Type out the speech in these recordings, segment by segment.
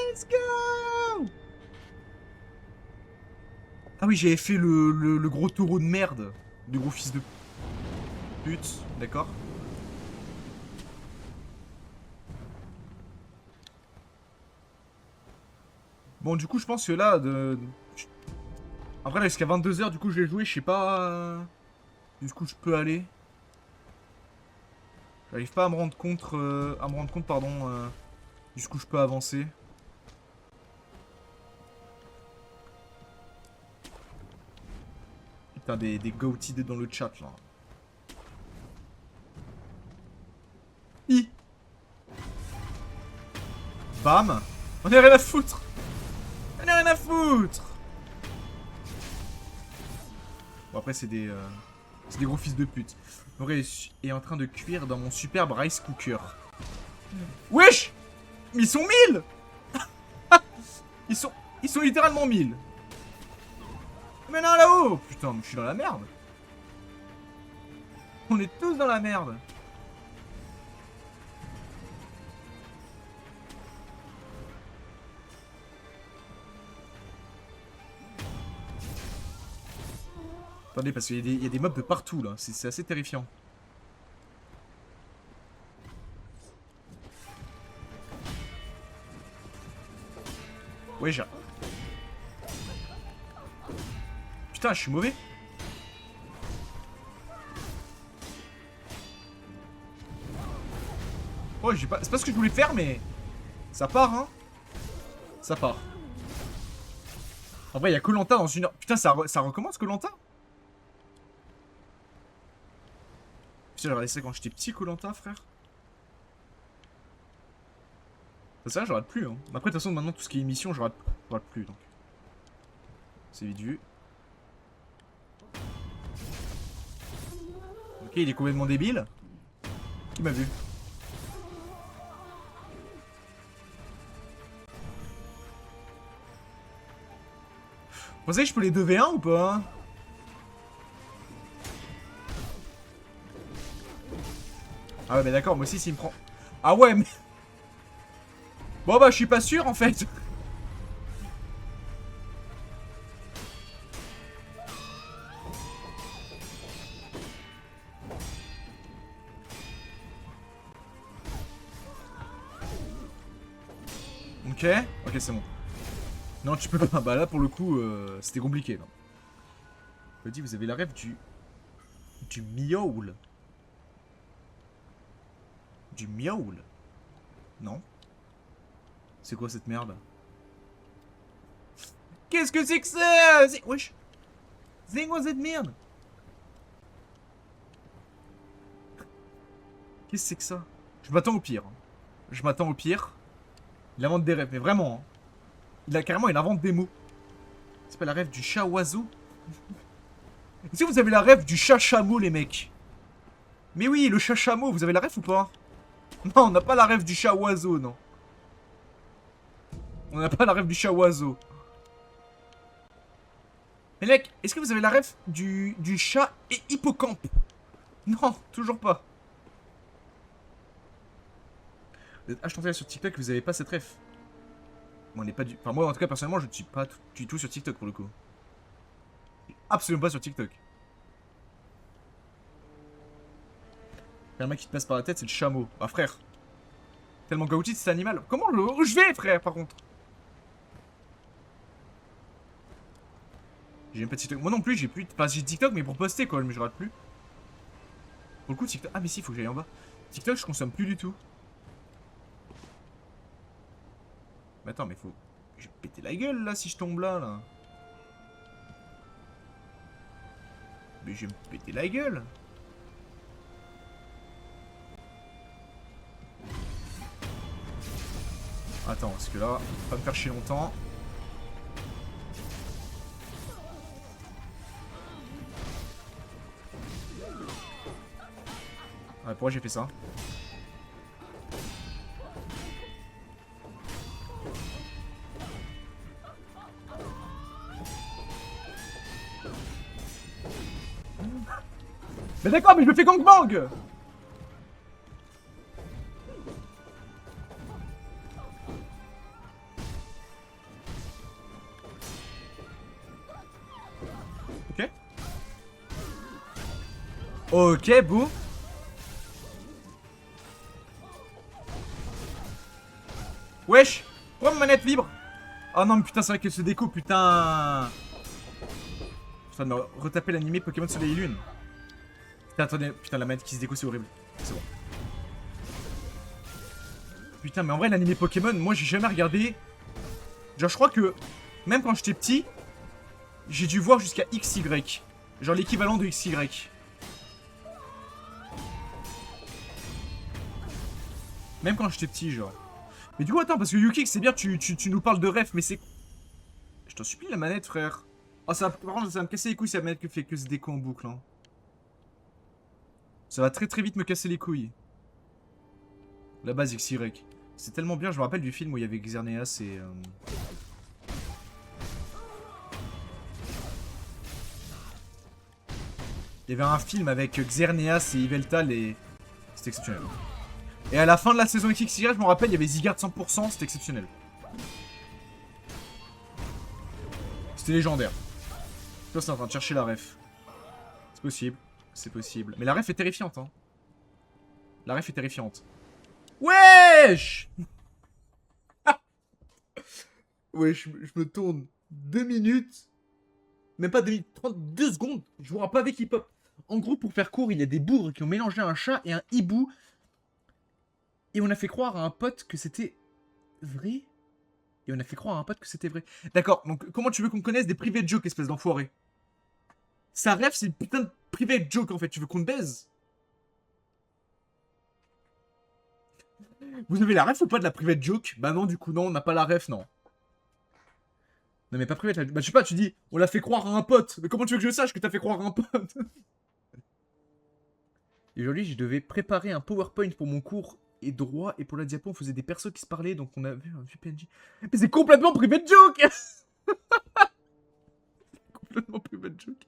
Let's go. Ah oui, j'avais fait le gros taureau de merde. Du gros fils de pute, d'accord. Bon, du coup, je pense que là, après, là, jusqu'à 22h, du coup, je vais jouer, je sais pas... Du coup, je peux aller. J'arrive pas à me rendre compte, pardon, du coup, je peux avancer. Putain, des goated dans le chat, là. I. Bam. On a rien à foutre. On a rien à foutre. Bon, après, c'est des gros fils de pute. Nori est en train de cuire dans mon superbe rice cooker. Wesh. Mais ils sont 1000. Ils sont littéralement 1000. Mais non, là-haut. Putain, mais je suis dans la merde. On est tous dans la merde. Attendez, parce qu'il y a des mobs de partout, là. C'est assez terrifiant. Ouais, j'ai... Putain, je suis mauvais. Oh, j'ai pas... C'est pas ce que je voulais faire, mais... Ça part, hein. Ça part. En vrai, il y a Koh-Lanta dans une heure. Putain, ça recommence, Koh-Lanta. Putain, j'ai regardé ça quand j'étais petit, Koh-Lanta, frère. C'est ça, je rate plus, hein. Après, de toute façon, maintenant, tout ce qui est émission, je rate plus, donc. C'est vite vu. Ok, il est complètement débile. Qui m'a vu? Vous pensez que je peux les 2v1 ou pas? Ah ouais, mais d'accord, moi aussi, s'il me prend... Ah ouais, mais... Bon bah, je suis pas sûr, en fait. Ok, ok, c'est bon. Non, tu peux pas. Bah là, pour le coup, c'était compliqué. Non. Je me dis, vous avez la rêve du miaul. Du miaul. Non. C'est quoi cette merde? Qu'est-ce que c'est que ça? Wesh. C'est quoi cette merde? Qu'est-ce que c'est que ça? Je m'attends au pire. Je m'attends au pire. Il invente des rêves, mais vraiment. Hein. Il invente des mots. C'est pas la rêve du chat oiseau? Est-ce que vous avez la rêve du chat chameau, les mecs? Mais oui, le chat chameau, vous avez la rêve ou pas? Non, on n'a pas la rêve du chat oiseau, non. On n'a pas la rêve du chat oiseau. Mais mec, est-ce que vous avez la rêve du chat et hippocampe? Non, toujours pas. Ah, je pensais sur TikTok que vous avez pas cette rêve. Moi, on n'est pas du... Enfin, moi, en tout cas, personnellement, je ne suis pas du tout sur TikTok, pour le coup. Absolument pas sur TikTok. Il y a un mec qui te passe par la tête, c'est le chameau. Ah, frère. Tellement gaouti, cet animal. Comment où je vais, frère, par contre? J'ai même pas de TikTok. Moi non plus, j'ai plus... Enfin, j'ai TikTok, mais pour poster, quoi, mais je rate plus. Pour le coup, TikTok... Ah, mais si, faut que j'aille en bas. TikTok, je consomme plus du tout. Mais attends, mais faut... Je vais péter la gueule, là, si je tombe là. Mais je vais me péter la gueule. Attends, parce que là, pas me faire chier longtemps. Ouais, pourquoi j'ai fait ça? Mais d'accord, mais je me fais gangbang! Ok, bouh. Wesh. Pourquoi ma manette vibre? Oh non, mais putain, c'est vrai que ce déco, putain. Putain, de me retaper l'animé Pokémon Soleil et Lune. Putain, attendez. Putain, la manette qui se déco, c'est horrible. C'est bon. Putain, mais en vrai, l'animé Pokémon, moi, j'ai jamais regardé. Genre, je crois que même quand j'étais petit, j'ai dû voir jusqu'à XY. Genre l'équivalent de XY. Même quand j'étais petit, genre. Mais du coup, attends, parce que Yuki, c'est bien, tu nous parles de ref, mais c'est... Je t'en supplie, la manette, frère. Oh, ça, par contre, ça va me casser les couilles si la manette que fait que ce déco en boucle. Hein. Ça va très très vite me casser les couilles. La base XY. C'est tellement bien, je me rappelle du film où il y avait Xerneas et... Il y avait un film avec Xerneas et Yveltal et... C'était exceptionnel. Et à la fin de la saison XY, je me rappelle, il y avait Zygarde 100%, c'était exceptionnel. C'était légendaire. Toi, c'est en train de chercher la ref. C'est possible, c'est possible. Mais la ref est terrifiante, hein. La ref est terrifiante. Wesh. Wesh, je me tourne 2 minutes. Même pas 2 minutes, 32 secondes. Je vous rappelle avec hip-hop. En gros, pour faire court, il y a des bourgs qui ont mélangé un chat et un hibou. Et on a fait croire à un pote que c'était vrai. Et on a fait croire à un pote que c'était vrai. D'accord, donc comment tu veux qu'on connaisse des private jokes, espèce d'enfoiré? Sa rêve, c'est une putain de private joke en fait. Tu veux qu'on te baise? Vous avez la ref ou pas de la private joke? Bah non, du coup, non, on n'a pas la ref, non. Non, mais pas private. Bah, je sais pas, tu dis, on l'a fait croire à un pote. Mais comment tu veux que je sache que t'as fait croire à un pote? Et aujourd'hui, je devais préparer un PowerPoint pour mon cours et droit. Et pour la diapo, on faisait des persos qui se parlaient. Donc on a vu un PNJ. Mais c'est complètement private joke. Complètement private joke.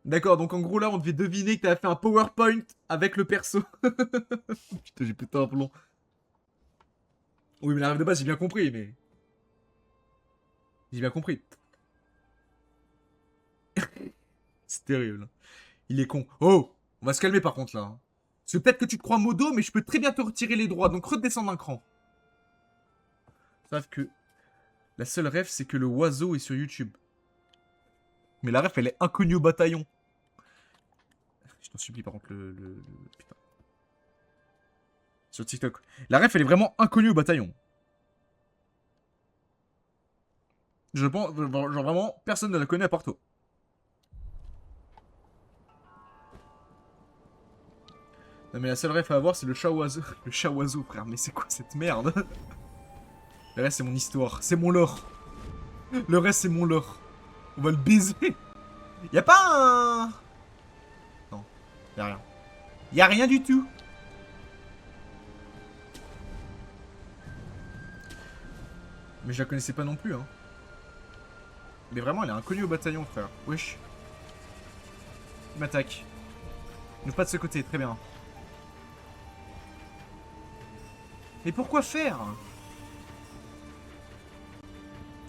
D'accord, donc en gros là, on devait deviner que t'avais fait un PowerPoint avec le perso. Putain, j'ai pété un plomb. Oui, mais la rêve de base, j'ai bien compris, mais... J'ai bien compris. C'est terrible. Il est con. Oh, on va se calmer par contre là. Hein. Parce que peut-être que tu te crois modo, mais je peux très bien te retirer les droits, donc redescendre un cran. Sauf que la seule ref, c'est que le oiseau est sur YouTube. Mais la ref, elle est inconnue au bataillon. Je t'en supplie par contre, putain. Sur TikTok. La ref, elle est vraiment inconnue au bataillon. Je pense, genre vraiment, personne ne la connaît à part toi. Non mais la seule ref à avoir, c'est le chat oiseau. Le chat oiseau, frère. Mais c'est quoi cette merde? Le reste, c'est mon histoire. C'est mon lore. Le reste, c'est mon lore. On va le baiser. Y'a pas un... Non, y'a rien. Y'a rien du tout. Mais je la connaissais pas non plus, hein. Mais vraiment, elle est inconnue au bataillon, frère. Wesh. Il m'attaque. Ne pas de ce côté, très bien. Mais pourquoi faire?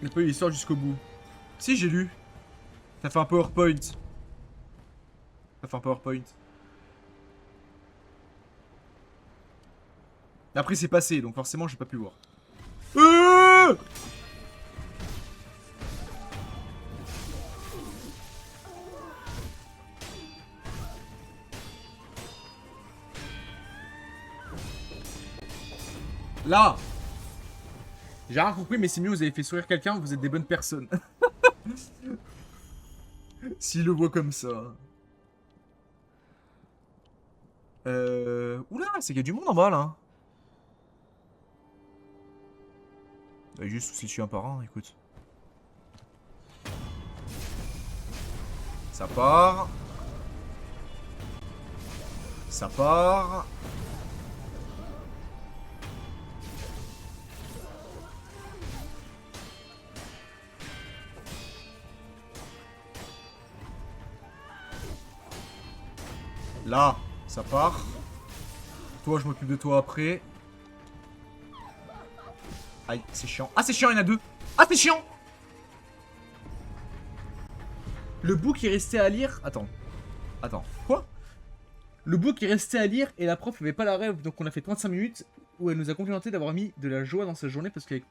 Il n'a pas eu l'histoire jusqu'au bout. Si, j'ai lu. T'as fait un PowerPoint. T'as fait un PowerPoint. Après, c'est passé, donc forcément, j'ai pas pu le voir. Là! J'ai rien compris, mais c'est mieux, vous avez fait sourire quelqu'un, vous êtes des bonnes personnes. S'il le voit comme ça. Oula, c'est qu'il y a du monde en bas, là. Bah, juste si je suis un par un, écoute. Ça part. Ça part. Là, ça part. Toi, je m'occupe de toi après. Aïe, c'est chiant. Ah, c'est chiant, il y en a deux. Ah, c'est chiant. Le book est resté à lire. Attends. Attends. Quoi? Le book est resté à lire et la prof avait pas la rêve, donc on a fait 35 minutes où elle nous a complimenté d'avoir mis de la joie dans sa journée parce que...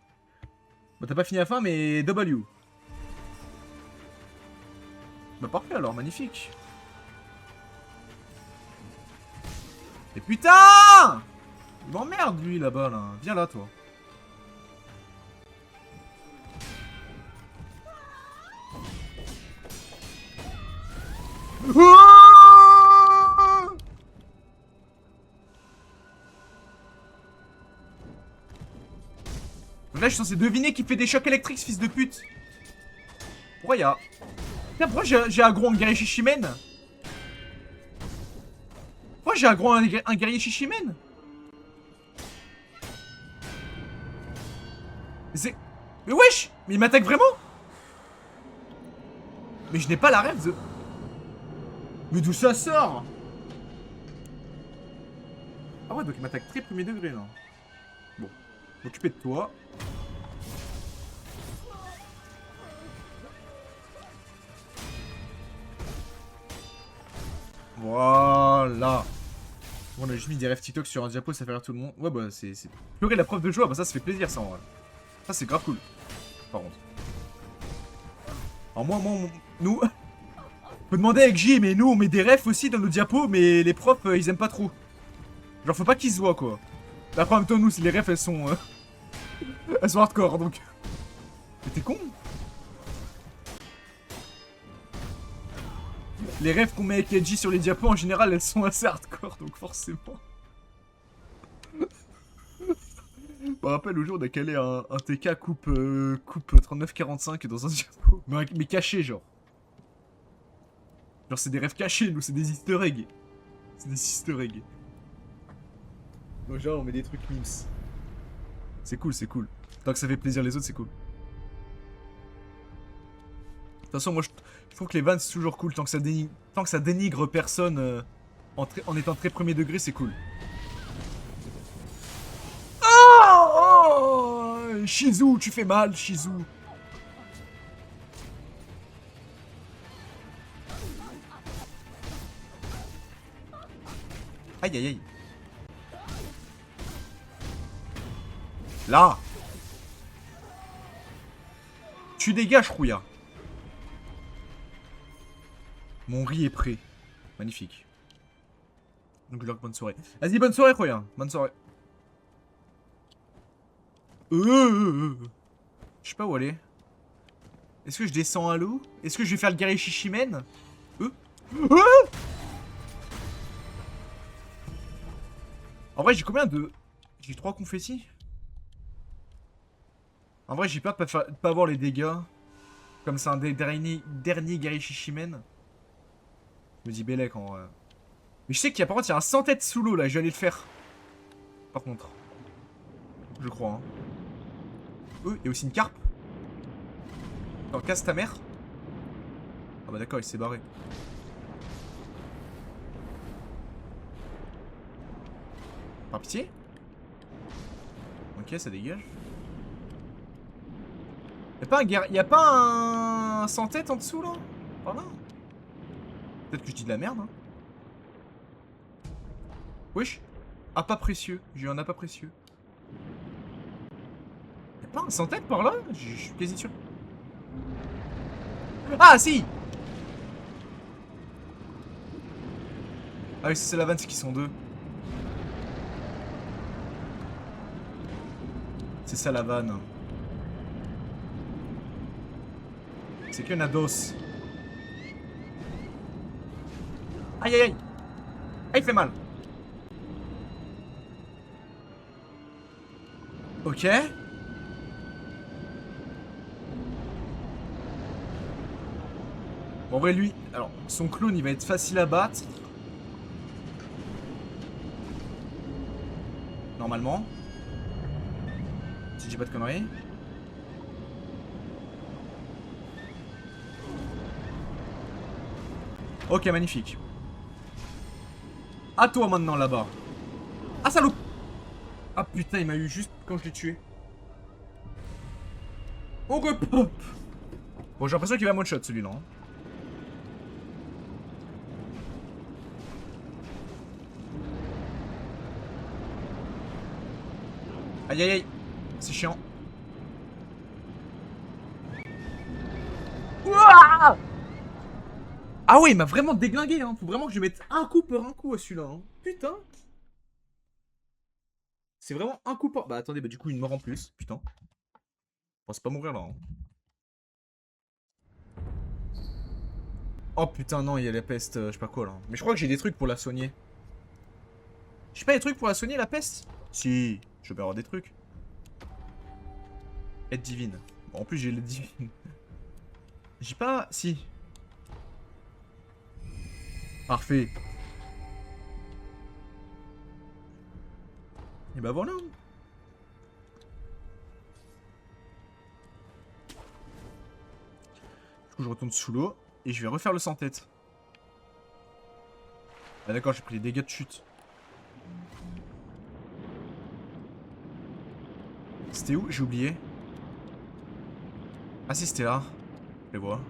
Bon, t'as pas fini la fin, mais W. Bah parfait alors, magnifique. Et putain! Il m'emmerde lui là-bas là. Viens là toi. Là, je suis censé deviner qui fait des chocs électriques, ce fils de pute. Pourquoi y'a... Putain, pourquoi j'ai aggro un guerrier Shishimen? Pourquoi j'ai aggro un guerrier Shishimen? C'est... Mais wesh! Mais il m'attaque vraiment? Mais je n'ai pas la rêve de... Mais d'où ça sort? Ah ouais, donc il m'attaque très premier degré, là. Bon. M'occuper de toi. Voilà. Bon, on a juste mis des rêves TikTok sur un diapo, ça fait rire tout le monde. Ouais, bah, c'est... Pleurer la preuve de joie, bah ça fait plaisir, ça, en vrai. Ça, c'est grave cool. Par contre. Alors, nous... On peut demander avec J, mais nous, on met des refs aussi dans nos diapos, mais les profs, ils aiment pas trop. Genre, faut pas qu'ils se voient, quoi. Après, en même temps, nous, les refs, elles sont... elles sont hardcore, donc... Mais t'es con? Les refs qu'on met avec Edgy sur les diapos, en général, elles sont assez hardcore, donc forcément. Je me rappelle, le jour, on a calé un TK coupe 39-45 dans un diapo. Mais caché, genre. Genre, c'est des rêves cachés, nous, c'est des easter eggs. C'est des easter eggs. Donc, genre, on met des trucs memes. C'est cool, c'est cool. Tant que ça fait plaisir les autres, c'est cool. De toute façon, moi, je trouve que les vannes, c'est toujours cool. Tant que ça dénigre personne en étant très premier degré, c'est cool. Oh, Shizu, tu fais mal, Shizu. Aïe, aïe, aïe. Là. Tu dégages, Rouya. Mon riz est prêt. Magnifique. Donc, bonne soirée. Vas-y, bonne soirée, Rouya. Bonne soirée. Je sais pas où aller. Est-ce que je descends à l'eau? Est-ce que je vais faire le guerrier Shishimen? En vrai, j'ai combien de... J'ai 3 confettis. En vrai, j'ai peur de pas avoir les dégâts. Comme c'est un des derniers guerriers Shishimen. Je me dis Bélec en vrai. Mais je sais qu'il y a par contre, il y a un 100 têtes sous l'eau là, je vais aller le faire. Par contre. Je crois. Hein. Il y a aussi une carpe. Attends, casse ta mère. Ah bah d'accord, il s'est barré. Par pitié. Ok, ça dégage. Y'a pas un 100 têtes en dessous là? Par là? Peut-être que je dis de la merde. Hein. Wesh. Appât précieux. J'ai eu un appât précieux. Y'a pas un 100 têtes par là? Je suis quasi sûr. Ah si! Ah oui, c'est la vanne, c'est qu'ils sont deux. C'est ça la vanne. C'est que Nados. Aïe aïe aïe. Ah, il fait mal. Ok. Bon, en vrai, lui, alors, son clone, il va être facile à battre. Normalement. Si j'ai pas de conneries. Ok, magnifique. À toi maintenant là-bas. Ah, salaud! Ah putain, il m'a eu juste quand je l'ai tué. On repop! Bon, j'ai l'impression qu'il va one-shot celui-là. Hein. Aïe aïe aïe. C'est chiant. Ouah, ah ouais, il m'a vraiment déglingué, hein. Faut vraiment que je mette un coup par un coup à celui-là, hein. Putain. C'est vraiment un coup par... Bah attendez, bah du coup une mort en plus, putain. Je pense pas mourir là, hein. Oh putain, non, il y a la peste, je sais pas quoi là. Mais je crois que j'ai des trucs pour la soigner. J'ai pas des trucs pour la soigner, la peste? Si, je vais avoir des trucs. Aide divine. Bon, en plus, j'ai l'aide divine. J'ai pas... Si. Parfait. Et bah voilà. Du coup, je retourne sous l'eau. Et je vais refaire le sans-tête. Ah d'accord, j'ai pris les dégâts de chute. C'était où? J'ai oublié. Ah si, c'était là. Je les vois.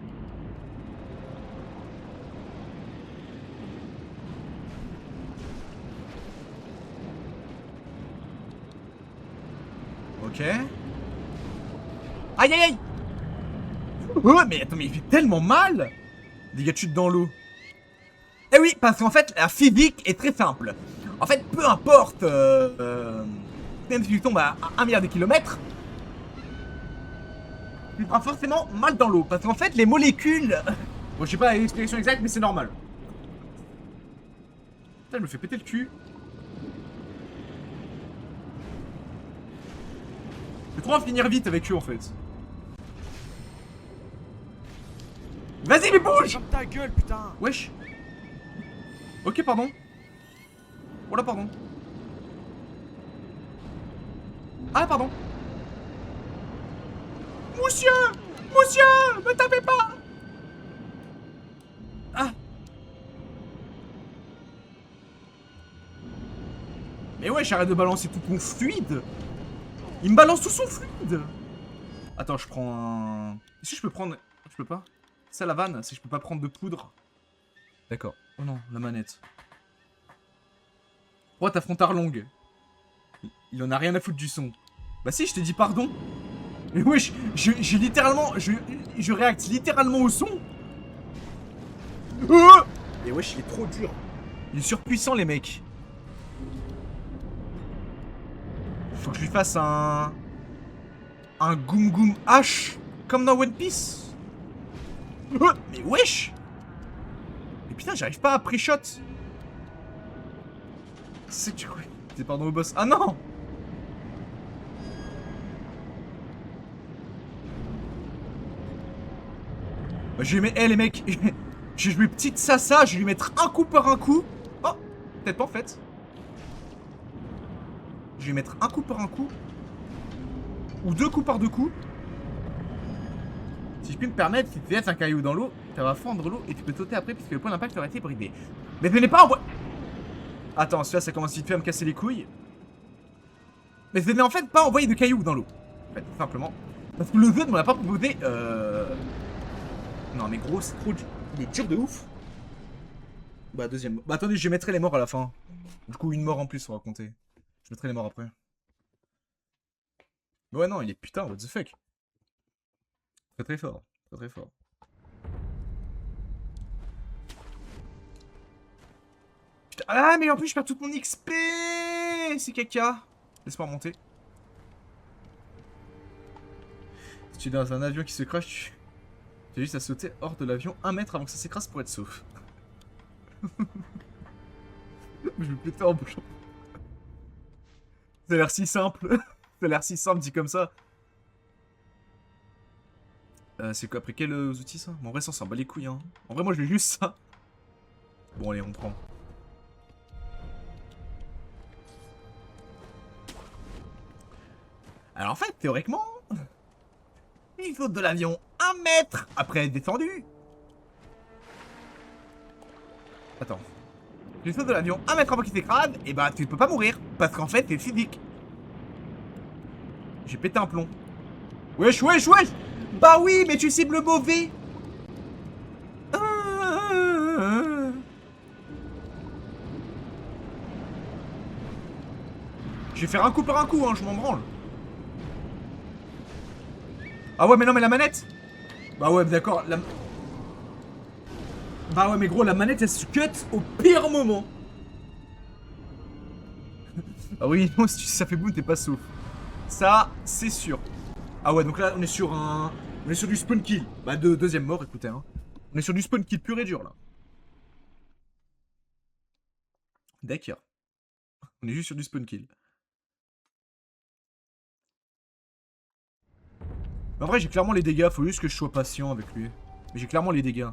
Ok. Aïe aïe aïe. Oh, mais attends, mais il fait tellement mal. Dégâts de chute dans l'eau. Eh oui, parce qu'en fait, la physique est très simple. En fait, peu importe... même si tu tombes à 1 milliard de kilomètres, tu feras forcément mal dans l'eau. Parce qu'en fait, les molécules... Bon, je sais pas l'explication exacte, mais c'est normal. Putain, je me fais péter le cul. J'ai trop envie de finir vite avec eux, en fait. Vas-y, mais bouge! Ferme ta gueule, putain! Wesh. Ok, pardon. Oh là, pardon. Ah, pardon. Monsieur! Monsieur! Me tapez pas! Ah! Mais wesh, arrête de balancer tout ton fluide! Il me balance tout son fluide! Attends, je prends un... Si je peux prendre... Je peux pas? C'est la vanne, si je peux pas prendre de poudre. D'accord. Oh non, la manette. Oh, ta frontale longue. Il en a rien à foutre du son. Bah si, je t'ai dit pardon. Mais wesh, j'ai littéralement... Je réacte littéralement au son. Oh, et wesh, il est trop dur. Il est surpuissant, les mecs. Faut que je lui fasse un... Un Goom Goom H, comme dans One Piece. Oh, mais wesh. Mais putain, j'arrive pas à pré-shot. C'est que tu crois. T'es pardon au boss. Ah non. Bah, je lui mets... Eh les mecs. Je vais jouer petite Sasa, je vais lui mettre un coup par un coup. Oh, peut-être pas en fait. Je vais lui mettre un coup par un coup. Ou 2 coups par 2 coups. Si je puis me permettre, si tu laisses un caillou dans l'eau, ça va fendre l'eau et tu peux sauter après puisque le point d'impact aurait été bridé. Mais venez pas envoyer... Attends, celui-là ça commence vite fait à me casser les couilles. Mais venez en fait pas envoyer de cailloux dans l'eau. En fait, tout simplement. Parce que le jeu ne m'a pas proposé... Non mais gros, c'est trop dur. Il est dur de ouf. Bah deuxième... Bah attendez, je mettrai les morts à la fin. Du coup, une mort en plus, on va compter. Je mettrai les morts après. Mais ouais, non, il est putain, what the fuck. Très très fort. Très très fort. Putain, ah, mais en plus, je perds toute mon XP. C'est caca. Laisse-moi remonter. Si tu es dans un avion qui se crache, tu as juste à sauter hors de l'avion 1 mètre avant que ça s'écrase pour être sauf. Je vais péter en bouche. Ça a l'air si simple. Ça a l'air si simple dit comme ça. C'est quoi après quels outils ça? En vrai ça s'en bat les couilles hein. En vrai moi je vais juste ça. Bon allez on prend. Alors en fait théoriquement il saute de l'avion 1 mètre après être descendu. Attends. Tu sautes de l'avion 1 mètre avant qu'il s'écrase et bah tu peux pas mourir. Parce qu'en fait c'est physique. J'ai pété un plomb. Wesh wesh wesh. Bah oui mais tu cibles mauvais. Je vais faire un coup par un coup, hein, je m'en branle. Ah ouais, mais non, mais la manette. Bah ouais, d'accord. Bah ouais, mais gros, la manette, elle se cut au pire moment. Ah oui, non, si ça fait boum, t'es pas sauf. Ça, c'est sûr. Ah ouais, donc là, on est sur un... On est sur du spawn kill. Bah, deuxième mort, écoutez, hein. On est sur du spawn kill pur et dur, là. D'accord. On est juste sur du spawn kill. Mais en vrai, j'ai clairement les dégâts. Faut juste que je sois patient avec lui. Mais j'ai clairement les dégâts.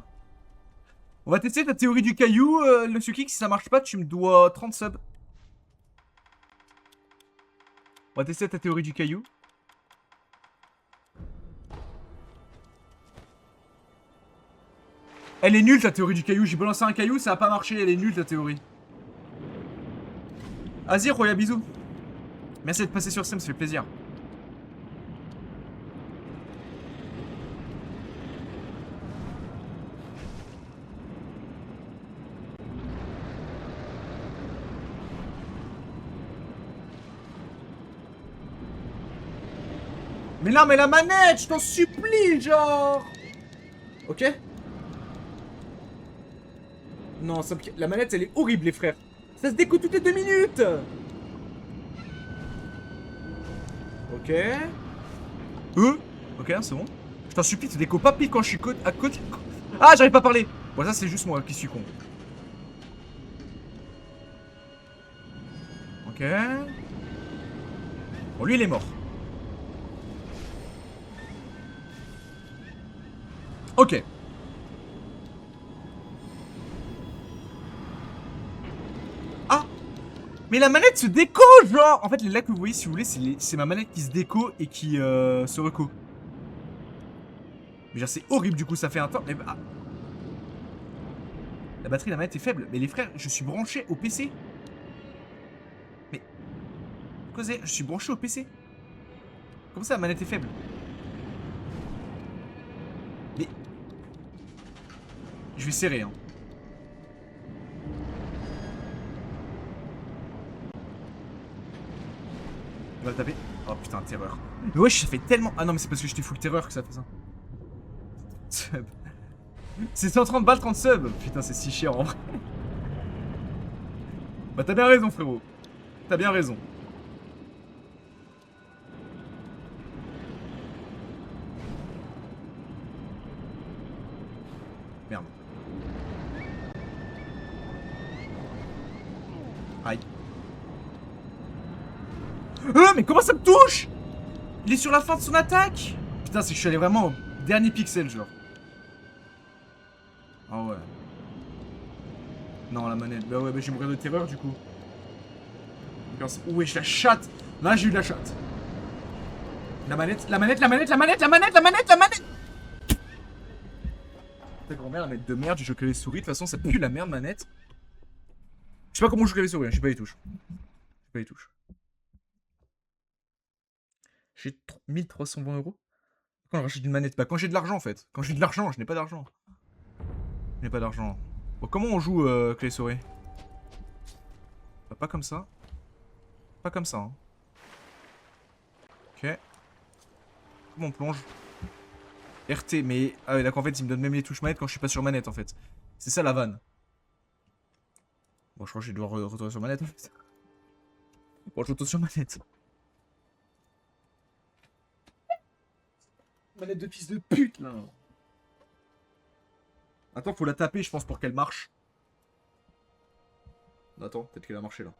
On va tester ta théorie du caillou, le Sukik. Si ça marche pas, tu me dois 30 subs. On va tester ta théorie du caillou. Elle est nulle ta théorie du caillou. J'ai balancé un caillou, ça a pas marché. Elle est nulle ta théorie. Vas-y, Roya, bisous. Merci d'être passé sur Steam, ça fait plaisir. Mais non, mais la manette, je t'en supplie, genre. Ok. Non, la manette, elle est horrible, les frères. Ça se découle toutes les 2 minutes. Ok. Ok, c'est bon. Je t'en supplie, te déco pas pile quand je suis à côté. Ah, j'arrive pas à parler. Bon, ça, c'est juste moi qui suis con. Ok. Bon, lui, il est mort. Ok. Ah, mais la manette se déco, genre. En fait, les lacs que vous voyez, si vous voulez, c'est ma manette qui se déco et qui se reco. Mais genre, c'est horrible, du coup, ça fait un temps. Ah. La batterie de la manette est faible. Mais les frères, je suis branché au PC. Mais. Causez, je suis branché au PC. Comment ça, la manette est faible? Mais. Je vais serrer, hein. Il va le taper. Oh putain, terreur. Mais wesh, ça fait tellement. Ah non, mais c'est parce que j'étais full terreur que ça fait ça. Sub. C'est 130 balles, 30 subs. Putain, c'est si cher en vrai. Bah, t'as bien raison, frérot. T'as bien raison. Merde. Aïe. Mais comment ça me touche? Il est sur la fin de son attaque. Putain, c'est que je suis allé vraiment au dernier pixel, genre. Ah ouais. Non, la manette. Bah ouais, bah je vais mourir de terreur, du coup. Wesh, la chatte. Là, j'ai eu de la chatte. La manette, la manette, la manette, la manette, la manette, la manette, la manette. Ta grand-mère, la manette de merde, j'ai choqué les souris. De toute façon, ça pue la merde, manette. Je sais pas comment je joue les souris, hein. Je sais pas les touches. Je sais pas les touches. J'ai 1320 euros. Quand on rachète une manette? Bah, quand j'ai de l'argent, en fait. Quand j'ai de l'argent, je n'ai pas d'argent. Je n'ai pas d'argent. Bon, comment on joue clé souris? Bah, pas comme ça. Pas comme ça, hein. Ok. Comment on plonge? RT, mais... Ah ouais, d'accord, en fait, il me donne même les touches manette quand je suis pas sur manette, en fait. C'est ça, la vanne. Bon, je crois que je dois retourner sur manette, en fait. Bon, je retourne sur manette. Manette de fils de pute, là. Attends, faut la taper, je pense, pour qu'elle marche. Attends, peut-être qu'elle a marché, là.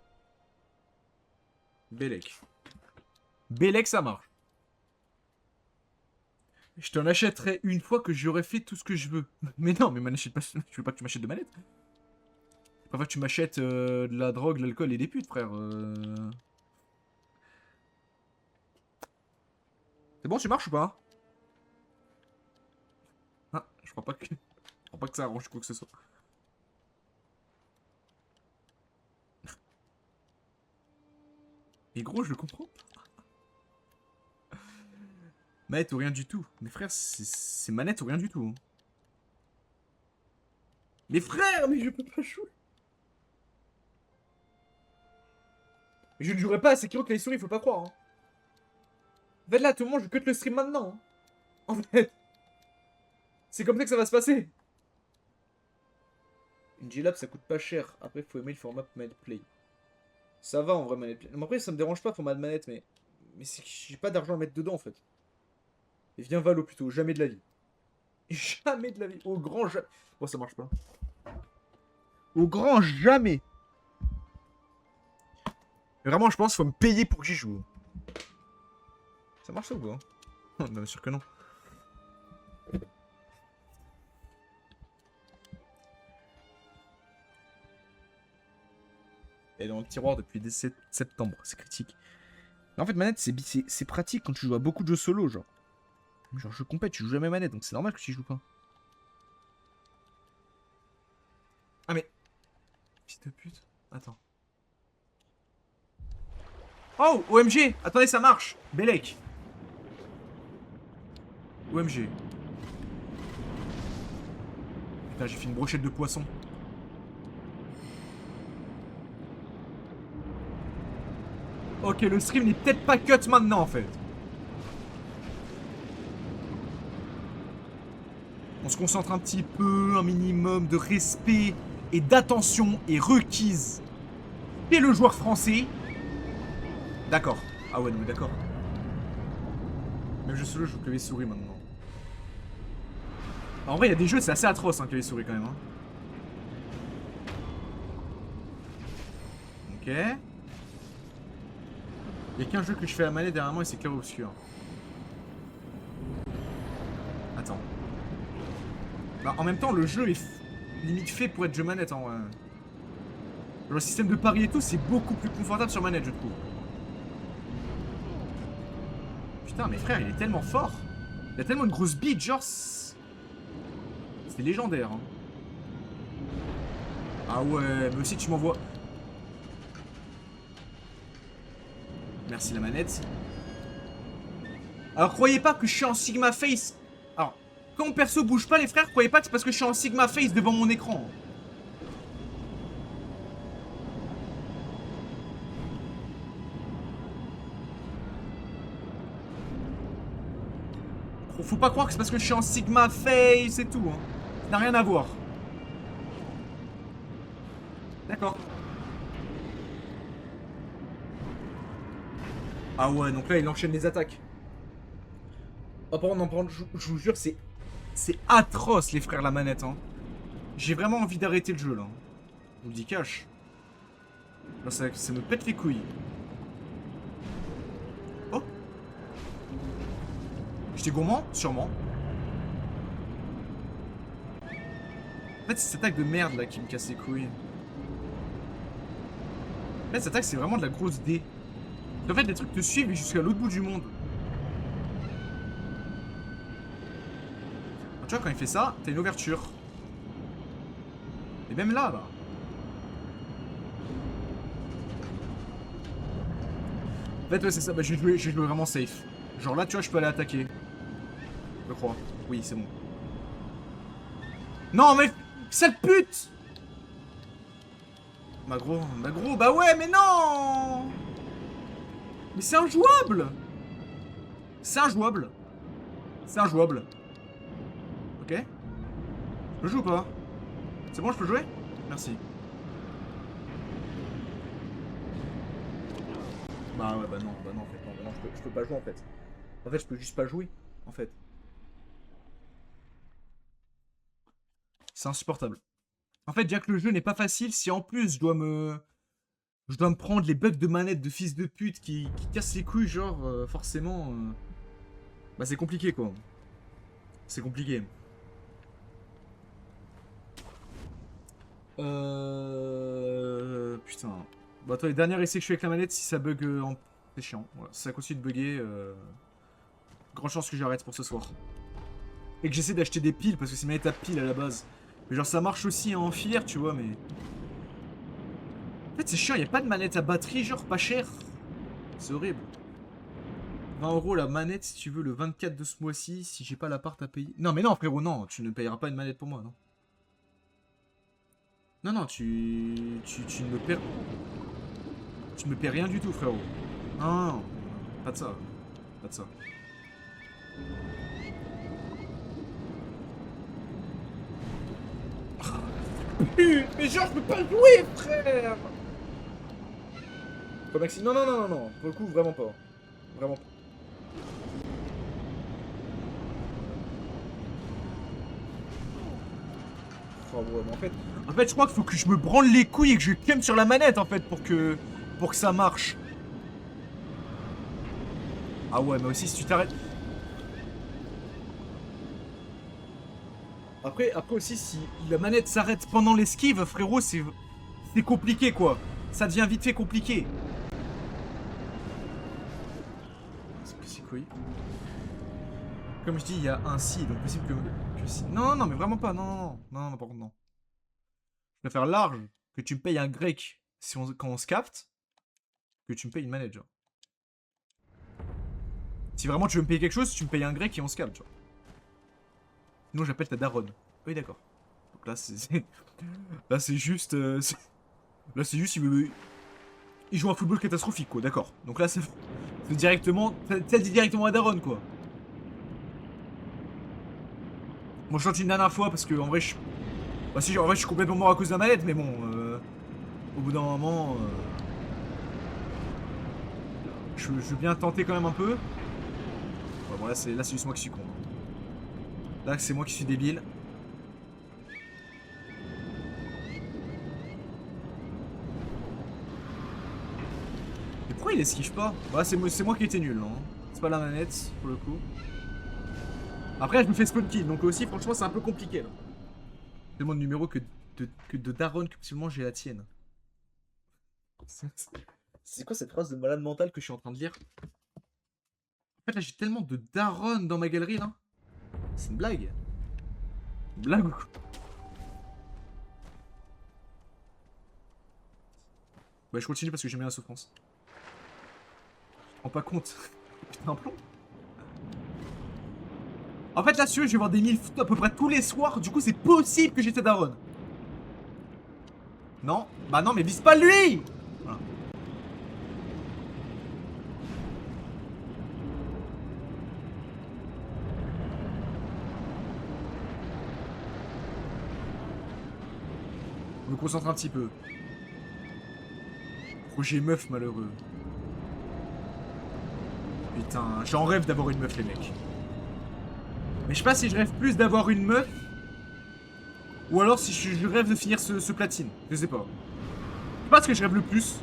Bélec. Bélec, ça marche. Je t'en achèterai une fois que j'aurai fait tout ce que je veux. Mais non, mais m'achète pas... Je veux pas que tu m'achètes de manette. Je préfère que tu m'achètes de la drogue, de l'alcool et des putes, frère. C'est bon, tu marches ou pas? Ah, je crois pas que... Je crois pas que ça arrange quoi que ce soit. Mais gros, je le comprends. Manette ou rien du tout. Mes frères, c'est manette ou rien du tout. Hein. Les frères, mais je peux pas jouer. Je ne jouerai pas à Sekiro clavier souris, faut pas croire. Hein. En fait, là, tout le monde, je cut le stream maintenant. Hein. En fait. C'est comme ça que ça va se passer. Une G-Lab, ça coûte pas cher. Après, faut aimer le format manette play. Ça va en vrai, manette play. Mais après, ça me dérange pas, format de manette, mais c'est que j'ai pas d'argent à mettre dedans en fait. Et viens Valo plutôt, jamais de la vie. Jamais de la vie. Au grand jamais. Bon, ça marche pas. Au grand jamais. Mais vraiment, je pense qu'il faut me payer pour que j'y joue. Ça marche ça ou pas? Bien sûr que non. Elle est dans le tiroir depuis 17 septembre, c'est critique. Mais en fait, manette, c'est pratique quand tu joues à beaucoup de jeux solo, genre. Genre, je compète, tu joues jamais manette, donc c'est normal que tu y joues pas. Ah mais... Fils de pute. Attends. Oh, OMG. Attendez, ça marche. Bellec. OMG. Putain, j'ai fait une brochette de poisson. Ok, le stream n'est peut-être pas cut maintenant, en fait. On se concentre un petit peu, un minimum de respect et d'attention est requise. Et le joueur français. D'accord. Ah ouais, non mais d'accord. Même jeu solo, je joue clavier souris maintenant. En vrai, il y a des jeux, c'est assez atroce, hein, clavier souris quand même. Hein. Ok. Il y a qu'un jeu que je fais à la manette dernièrement et c'est Clair Obscur. Attends. Bah, en même temps, le jeu est limite fait pour être jeu manette en vrai. Le système de pari et tout, c'est beaucoup plus confortable sur manette, je trouve. Putain, mais frère, il est tellement fort. Il a tellement une grosse bite, genre. C'est légendaire. Hein. Ah ouais, mais aussi tu m'envoies. Merci la manette. Alors, croyez pas que je suis en Sigma Face. Alors, quand mon perso bouge pas, les frères, croyez pas que c'est parce que je suis en Sigma Face devant mon écran. Faut pas croire que c'est parce que je suis en Sigma Face et tout. Hein. Ça n'a rien à voir. D'accord. Ah ouais, donc là, il enchaîne les attaques. Oh, par contre, je vous jure, c'est atroce, les frères, la manette. Hein. J'ai vraiment envie d'arrêter le jeu, là. Je vous le dis cash. Là, ça me pète les couilles. Oh. J'étais gourmand? Sûrement. En fait, c'est cette attaque de merde, là, qui me casse les couilles. En fait, cette attaque, c'est vraiment de la grosse dé. En fait, les trucs te suivent jusqu'à l'autre bout du monde. Tu vois, quand il fait ça, t'as une ouverture. Et même là, En fait, ouais, c'est ça. Bah, j'ai joué vraiment safe. Genre là, tu vois, je peux aller attaquer. Je crois. Oui, c'est bon. Non, mais... Sale pute! Bah gros, bah ouais, mais non! Mais c'est injouable! C'est injouable. C'est injouable. Ok. Je peux jouer ou pas? C'est bon, je peux jouer? Merci. Bah ouais, bah non, en fait, non, je peux pas jouer en fait. En fait, je peux juste pas jouer, en fait. C'est insupportable. En fait, déjà que le jeu n'est pas facile, si en plus je dois me prendre les bugs de manette de fils de pute qui cassent les couilles, genre, forcément... Bah c'est compliqué, quoi. C'est compliqué. Putain. Bah toi, les derniers essais que je fais avec la manette, si ça bug c'est chiant. Voilà. Si ça continue de bugger, grande chance que j'arrête pour ce soir. Et que j'essaie d'acheter des piles, parce que c'est une manette à piles à la base. Mais genre ça marche aussi en filaire, tu vois, mais... En fait c'est chiant, y a pas de manette à batterie, genre pas cher. C'est horrible. 20 € la manette si tu veux le 24 de ce mois-ci, si j'ai pas l'appart à payer. Non mais non frérot, non, tu ne payeras pas une manette pour moi, non. Non, non, tu ne me Tu me paies rien du tout, frérot. Non, non, pas de ça. Pas de ça. Mais genre, je peux pas jouer, frère. Pas Maxi. Non, non, non, non, non. Pour le coup, vraiment pas. Vraiment pas. Oh, ouais, mais en fait, je crois qu'il faut que je me branle les couilles et que je clame sur la manette, en fait, pour que ça marche. Ah ouais, mais aussi, si tu t'arrêtes... Après aussi, si la manette s'arrête pendant l'esquive, frérot, c'est compliqué, quoi. Ça devient vite fait compliqué. C'est quoi? Comme je dis, il y a un si, donc possible que si. Non, non, non, mais vraiment pas. Non, non, non, non, non, par contre, non. Je préfère large que tu me payes un grec si quand on se capte que tu me payes une manette, genre. Si vraiment tu veux me payer quelque chose, tu me payes un grec et on se capte, genre. Sinon, j'appelle ta daronne. Oui, d'accord. Donc là, c'est. Là, c'est juste. Là, c'est juste, il joue un football catastrophique, quoi, d'accord. Donc là, c'est directement. Ça dit directement à daronne, quoi. Bon, je chante une dernière fois parce que, en vrai, je. Bah, si, en vrai, je suis complètement mort à cause de la manette, mais bon. Au bout d'un moment. Je veux bien tenter quand même un peu. Ouais, bon, là, c'est juste moi qui suis con. Là, c'est moi qui suis débile. Mais pourquoi il esquive pas? Bah, c'est moi qui étais nul, non? C'est pas la manette, pour le coup. Après, je me fais spawn kill, donc aussi, franchement, c'est un peu compliqué, là. Tellement de numéros que de daronne que possiblement j'ai la tienne. C'est quoi cette phrase de malade mental que je suis en train de lire? En fait, là, j'ai tellement de daronne dans ma galerie, là. C'est une blague. Une blague ou quoi? Ouais, je continue parce que j'aime bien la souffrance. Je me rends pas compte. Putain, un plomb. En fait, là, si tu veux, je vais voir des 1000 à peu près tous les soirs. Du coup, c'est possible que j'étais daronne. Non? Bah non, mais vise pas lui! Voilà. Je me concentre un petit peu. Projet meuf malheureux. Putain, j'en rêve d'avoir une meuf, les mecs. Mais je sais pas si je rêve plus d'avoir une meuf. Ou alors si je rêve de finir ce platine. Je sais pas. Je sais pas ce que je rêve le plus.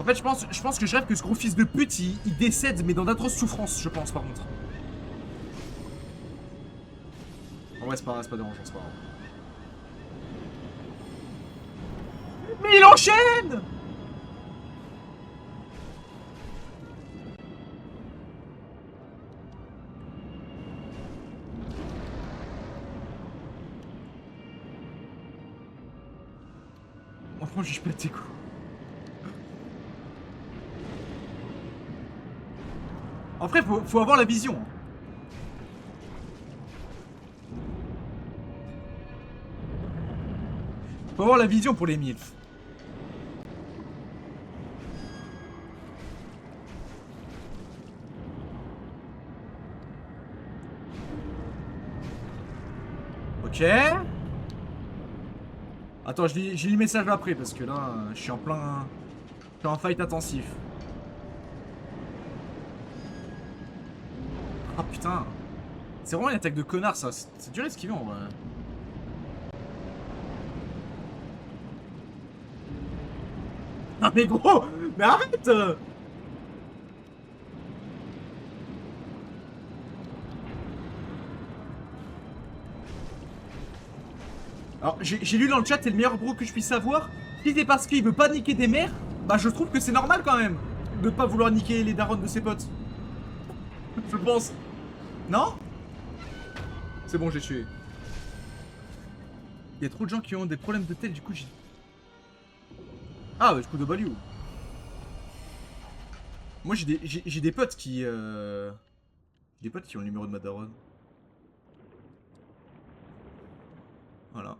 En fait, je pense que je rêve que ce gros fils de pute, il décède, mais dans d'atroces souffrances, je pense, par contre. En vrai, c'est pas dérangeant, c'est pas grave. Mais il enchaîne! Franchement, je pète tes coups. Après, faut avoir la vision. Faut avoir la vision pour les milfs. Ok. Attends, je lis le message après parce que là, je suis en plein. Je suis en fight intensif. Ah putain. C'est vraiment une attaque de connard ça. C'est dur à esquiver en vrai. Non mais gros! Mais arrête! Alors, j'ai lu dans le chat, c'est le meilleur bro que je puisse avoir. Si c'est parce qu'il veut pas niquer des mères, bah je trouve que c'est normal quand même de pas vouloir niquer les darons de ses potes. Je pense. Non? C'est bon, j'ai tué. Il y a trop de gens qui ont des problèmes de tête, du coup j'ai... Ah, bah, du coup de Baliou. Moi j'ai des potes qui... Des potes qui ont le numéro de ma daronne. Voilà.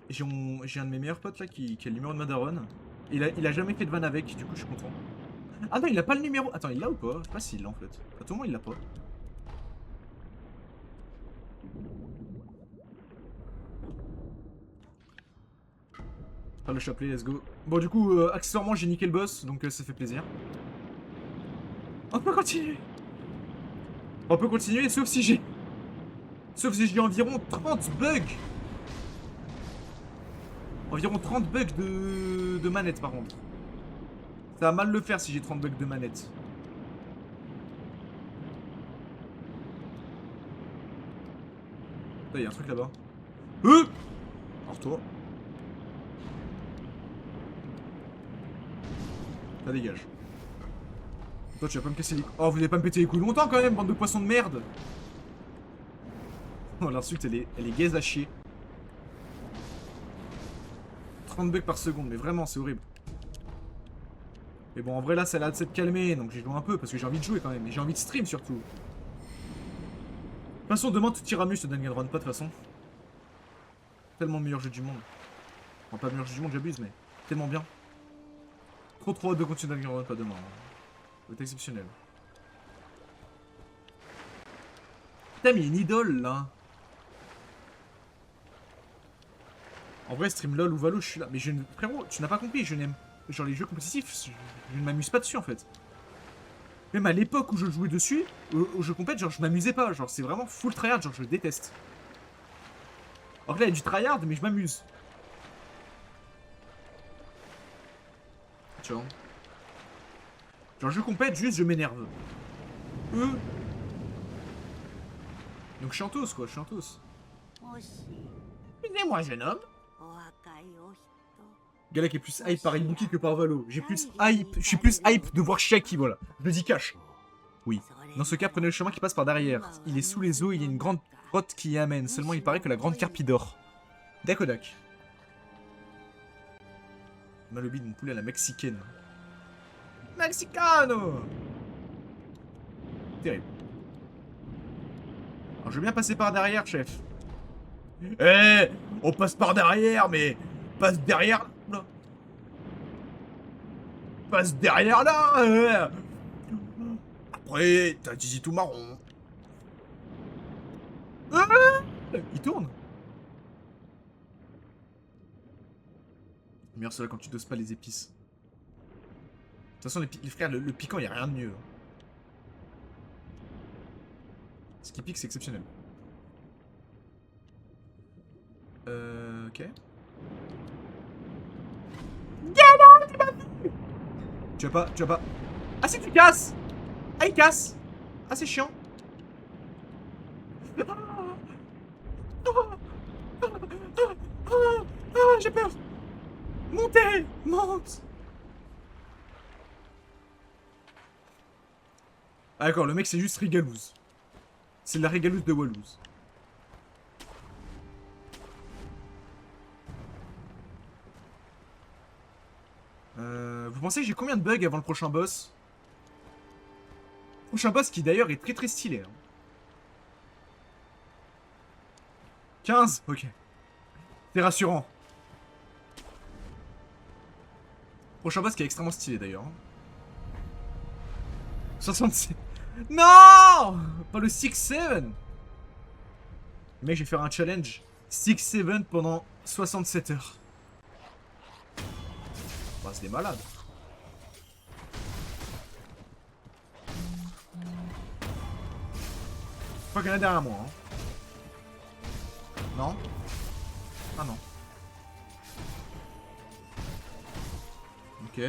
J'ai un de mes meilleurs potes là qui a le numéro de ma daronne. Il a jamais fait de vanne avec, du coup je suis content. Ah non, il a pas le numéro. Attends, il l'a ou pas? Je sais pas s'il l'a en fait. À tout moment, il l'a pas. Ah, le chapelet, let's go. Bon, du coup, accessoirement, j'ai niqué le boss, donc ça fait plaisir. On peut continuer. On peut continuer, sauf si j'ai... Sauf si j'ai environ 30 bugs. Environ 30 bugs de manette, par contre. Ça va mal le faire si j'ai 30 bugs de manette. Là, il y a un truc là-bas. Alors toi. Ça dégage. Toi, tu vas pas me casser les couilles. Oh, vous allez pas me péter les couilles longtemps quand même, bande de poissons de merde. Oh, l'insulte, elle est gaze à chier. 30 bugs par seconde, mais vraiment, c'est horrible. Mais bon, en vrai, là, ça a l'air de s'être calmé, donc j'ai joué un peu, parce que j'ai envie de jouer quand même. Et j'ai envie de stream, surtout. De toute façon, demain, tout ira mieux sur Danganronpa, de toute façon. Tellement le meilleur jeu du monde. Enfin, pas le meilleur jeu du monde, j'abuse, mais tellement bien. Trop hâte de continuer Danganronpa demain. Ça va être exceptionnel. Putain, mais il y a une idole, là. En vrai, stream LOL ou Valo, je suis là. Mais frérot, tu n'as pas compris, je n'aime... Genre, les jeux compétitifs, je ne m'amuse pas dessus, en fait. Même à l'époque où je jouais dessus, aux jeux compètes, genre, je m'amusais pas. Genre, c'est vraiment full tryhard, genre, je déteste. Alors là, il y a du tryhard, mais je m'amuse. Tu vois. Genre, je compète, juste, je m'énerve. Donc, je suis en toast, quoi, je suis en toast. Excusez-moi, jeune homme. Galak est plus hype par Ibuki que par Valo. Je suis plus hype de voir Shaki, voilà. Je le dis cash. Oui. Dans ce cas, prenez le chemin qui passe par derrière. Il est sous les eaux et il y a une grande grotte qui y amène. Seulement, il paraît que la grande carpe y dort. Dakodak. Malobi de mon poulet à la mexicaine. Mexicano! Terrible. Alors, je veux bien passer par derrière, chef. Eh, on passe par derrière, mais passe derrière là. Passe derrière là. Après, t'as un zizi tout marron. Il tourne. Meilleur cela quand tu doses pas les épices. De toute façon, les frères, le piquant, y a rien de mieux. Ce qui pique, c'est exceptionnel. Ok. Tu vas pas. Ah si, tu casses. Ah, il casse. Ah, c'est chiant. J'ai peur. Montez. Monte. Ah d'accord, le mec c'est juste Rigalouz. C'est la Rigalouz de Wallouz. Vous pensez que j'ai combien de bugs avant le prochain boss? Prochain boss qui d'ailleurs est très stylé. Hein. 15. Ok. C'est rassurant. Prochain boss qui est extrêmement stylé d'ailleurs. 67. Non! Pas le 6-7. Mec, je vais faire un challenge 6-7 pendant 67 heures. Bah, c'est des malades. Je crois qu'il y en a derrière moi. Hein. Non? Ah non. Ok.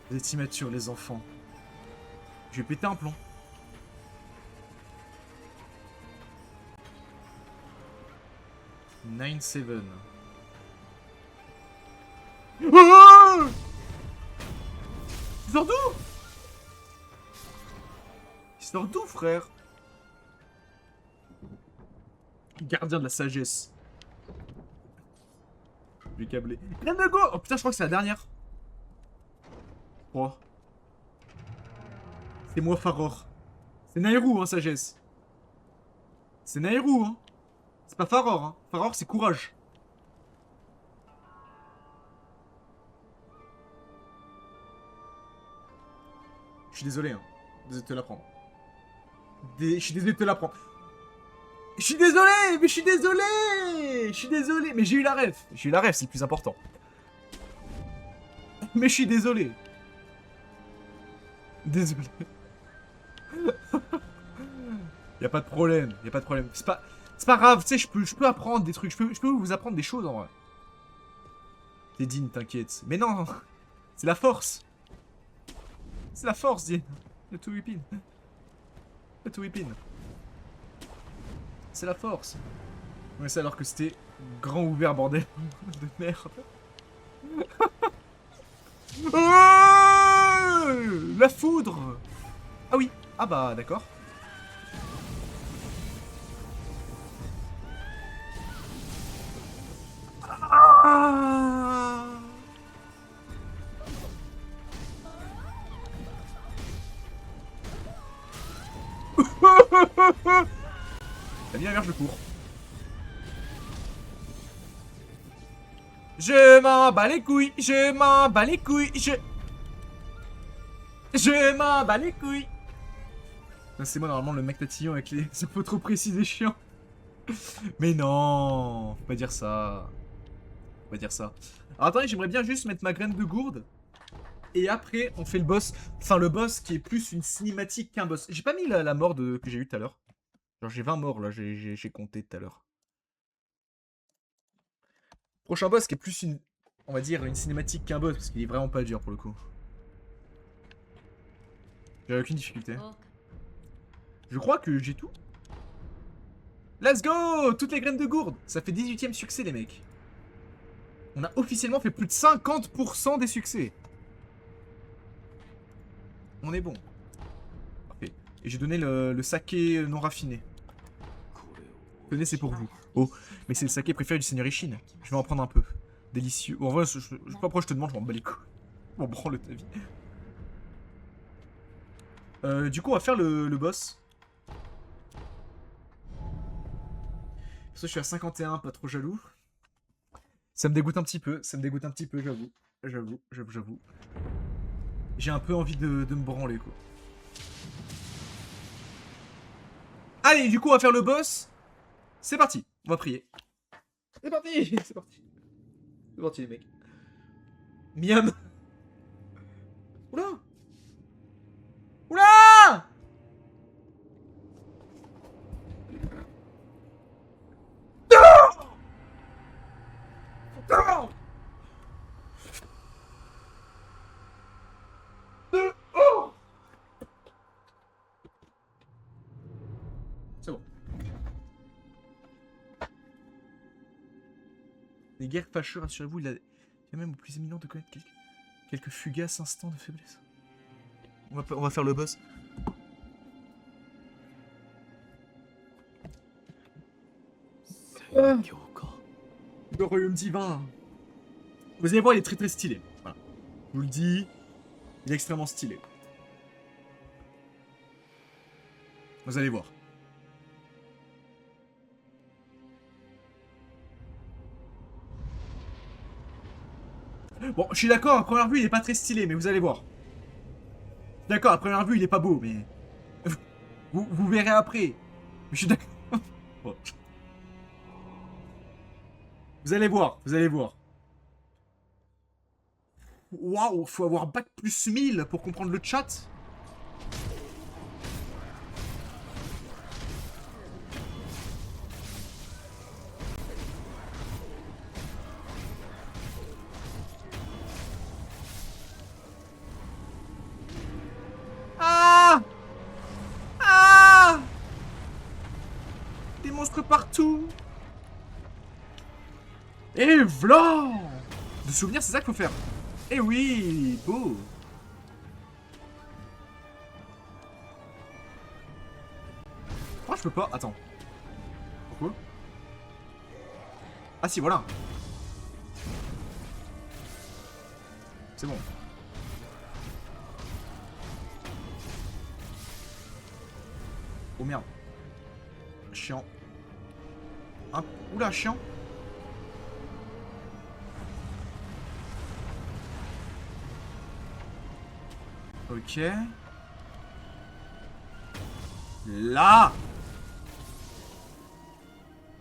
Vous êtes immatures, les enfants. Je vais péter un plomb. Nine Seven. Oh! Il sort d'où? Il sort d'où, frère? Gardien de la sagesse. Je vais câbler. Graine de go! Oh putain, je crois que c'est la dernière. Oh. C'est moi, Faror. C'est Nairou, hein, sagesse. C'est Nairou, hein. C'est pas Faror, hein. Faror, c'est courage. Je suis désolé, hein. Désolé de te l'apprendre. Je suis désolé de te l'apprendre. Je suis désolé, mais je suis désolé. Je suis désolé, mais j'ai eu la ref. J'ai eu la ref, c'est le plus important. Mais je suis désolé. Désolé. Y a pas de problème, y a pas de problème. C'est pas grave, tu sais, je peux apprendre des trucs, je peux vous apprendre des choses en vrai. T'es Dean, t'inquiète. Mais non, c'est la force. C'est la force, Dean. Le tout whipping. Le tout whipping. C'est la force. Ouais, c'est alors que c'était grand ouvert, bordel. De merde. La foudre. Ah oui. Ah bah, d'accord. Ah. T'as mis la verge, je cours. Je m'en bats les couilles, je m'en bats les couilles, je m'en bats les couilles. C'est moi normalement le mec tatillon avec les infos trop précises et chiants. Mais non, faut pas dire ça. Faut pas dire ça. Alors attendez, j'aimerais bien juste mettre ma graine de gourde. Et après, on fait le boss. Enfin, le boss qui est plus une cinématique qu'un boss. J'ai pas mis la mort que j'ai eu tout à l'heure. Genre, j'ai 20 morts là, j'ai compté tout à l'heure. Prochain boss qui est plus une. On va dire une cinématique qu'un boss, parce qu'il est vraiment pas dur pour le coup. J'ai aucune difficulté. Je crois que j'ai tout. Let's go! Toutes les graines de gourde! Ça fait 18ème succès, les mecs. On a officiellement fait plus de 50% des succès. On est bon. Parfait. Et j'ai donné le saké non raffiné. Tenez, c'est pour vous. Oh, mais c'est le saké préféré du Seigneur Ishin. Je vais en prendre un peu. Délicieux. Bon, en vrai, je sais pas pourquoi je te demande, je m'en bats les couilles. Bon, branle ta vie. Du coup, on va faire le boss. Parce que je suis à 51, pas trop jaloux. Ça me dégoûte un petit peu, j'avoue. J'avoue. J'ai un peu envie de me branler, quoi. Allez, du coup, on va faire le boss. C'est parti, on va prier. C'est parti, c'est parti. C'est parti, les mecs. Miam. Oula. Oula. Non. Oh. C'est bon. Les guerres fâcheux, rassurez-vous, il y a même au plus éminent de connaître quelques fugaces instants de faiblesse. On va faire le boss. Le royaume divin. Vous allez voir, il est très très stylé. Voilà. Je vous le dis, il est extrêmement stylé. Vous allez voir. Bon, je suis d'accord, à première vue, il est pas très stylé, mais vous allez voir. D'accord, à première vue, il est pas beau, mais... vous verrez après. Mais je suis d'accord. Bon. Vous allez voir, vous allez voir. Waouh, faut avoir bac plus 1000 pour comprendre le chat. Ah! Ah! Des monstres partout. Et v'là! De souvenirs, c'est ça qu'il faut faire. Eh oui, beau. Pourquoi je peux pas? Attends. Pourquoi? Ah si, voilà. C'est bon. Oh merde. Chiant. Hein? Oula, chiant. Ok. Là.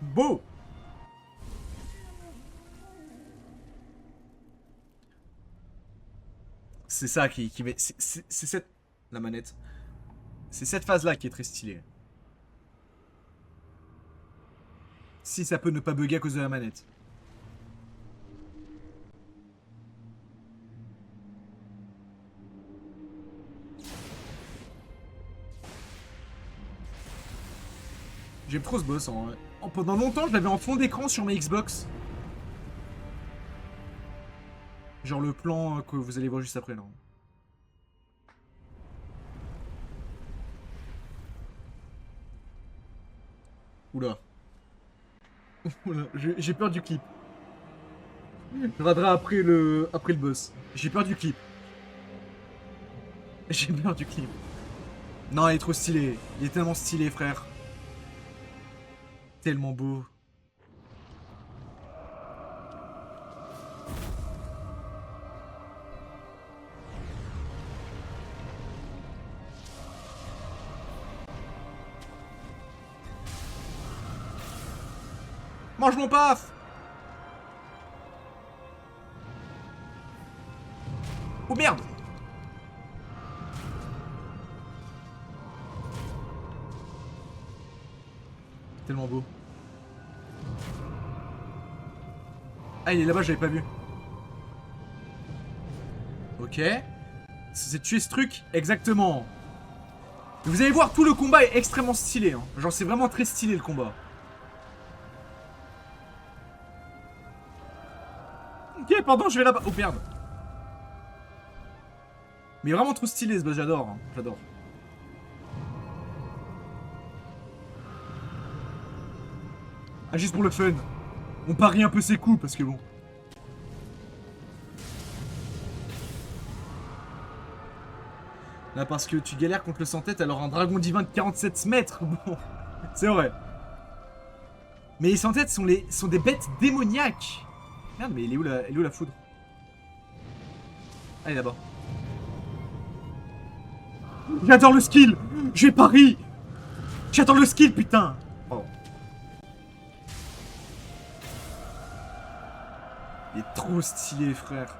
Beau. C'est ça qui met... C'est cette... La manette. C'est cette phase-là qui est très stylée. Si ça peut ne pas bugger à cause de la manette. J'aime trop ce boss. Pendant longtemps, je l'avais en fond d'écran sur mes Xbox. Genre le plan que vous allez voir juste après, non. Oula. Oula, j'ai peur du clip. Je regarderai après le boss. J'ai peur du clip. J'ai peur du clip. Non, il est trop stylé. Il est tellement stylé, frère. Tellement beau. Mange mon paf. Oh merde. Tellement beau. Ah, il est là-bas, j'avais pas vu. Ok. C'est tuer ce truc. Exactement. Vous allez voir, tout le combat est extrêmement stylé. Hein. Genre, c'est vraiment très stylé le combat. Ok, pardon, je vais là-bas. Oh merde. Mais vraiment trop stylé ce boss, j'adore. Hein. J'adore. Ah, juste pour le fun. On parie un peu ses coups parce que bon. Là, parce que tu galères contre le sans-tête, alors un dragon divin de 47 mètres. Bon, c'est vrai. Mais les sans-têtes sont des bêtes démoniaques. Merde, mais elle est où la foudre? Ah, elle est là-bas. J'adore le skill. J'ai pari. J'adore le skill, putain. Pardon. Il est trop stylé, frère.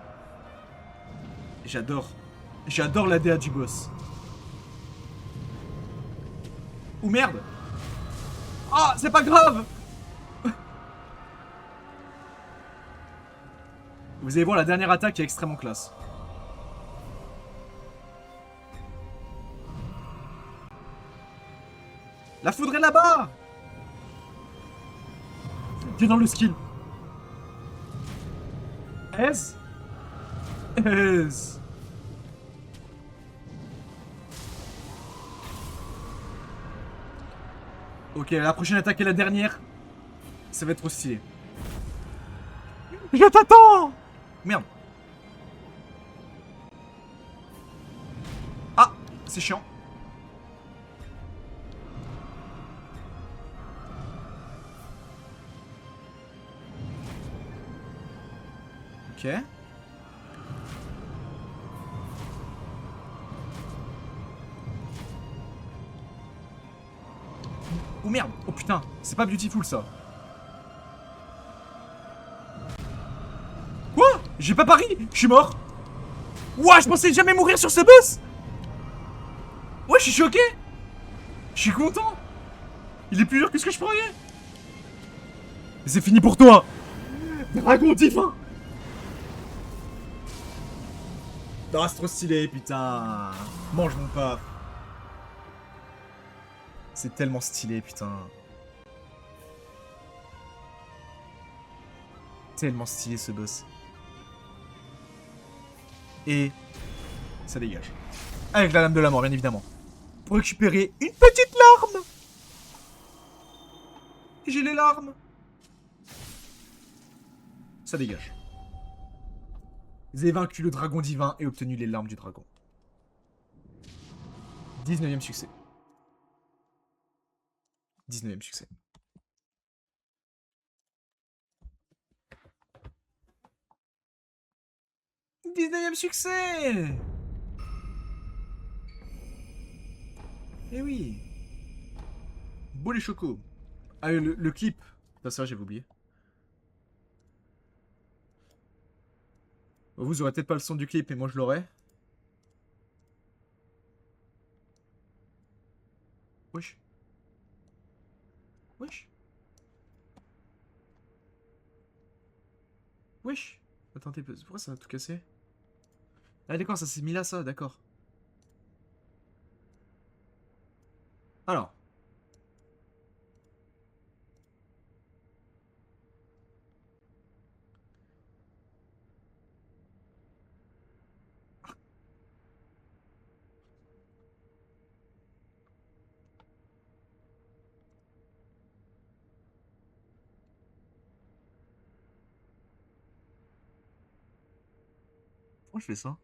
J'adore. J'adore la DA du boss. Ou merde. Ah, c'est pas grave. Vous allez voir, la dernière attaque est extrêmement classe. La foudre est là-bas. T'es dans le skill. S. S. Ok, la prochaine attaque est la dernière. Ça va être trop stylé. Je t'attends. Merde. Ah, c'est chiant. Ok. Oh merde. Oh putain, c'est pas beautiful ça. Quoi? J'ai pas pari. Je suis mort. Ouah, je pensais jamais mourir sur ce boss. Ouais, je suis choqué. Je suis content. Il est plus dur que ce que je croyais. C'est fini pour toi. Dragon divin. Non, c'est trop stylé, putain. Mange mon paf. C'est tellement stylé, putain. Tellement stylé ce boss. Et ça dégage. Avec la lame de la mort, bien évidemment. Pour récupérer une petite larme. J'ai les larmes. Ça dégage. Vous avez vaincu le dragon divin et obtenu les larmes du dragon. 19e succès. 19e succès. 19e succès. Eh oui. Beau les chocos. Ah, le clip. Pas ça, j'avais oublié. Vous aurez peut-être pas le son du clip, mais moi je l'aurai. Wesh. Wesh. Wesh. Attendez, pourquoi ça a tout cassé? Ah d'accord, ça s'est mis là, ça, d'accord. Alors. Pourquoi je fais ça?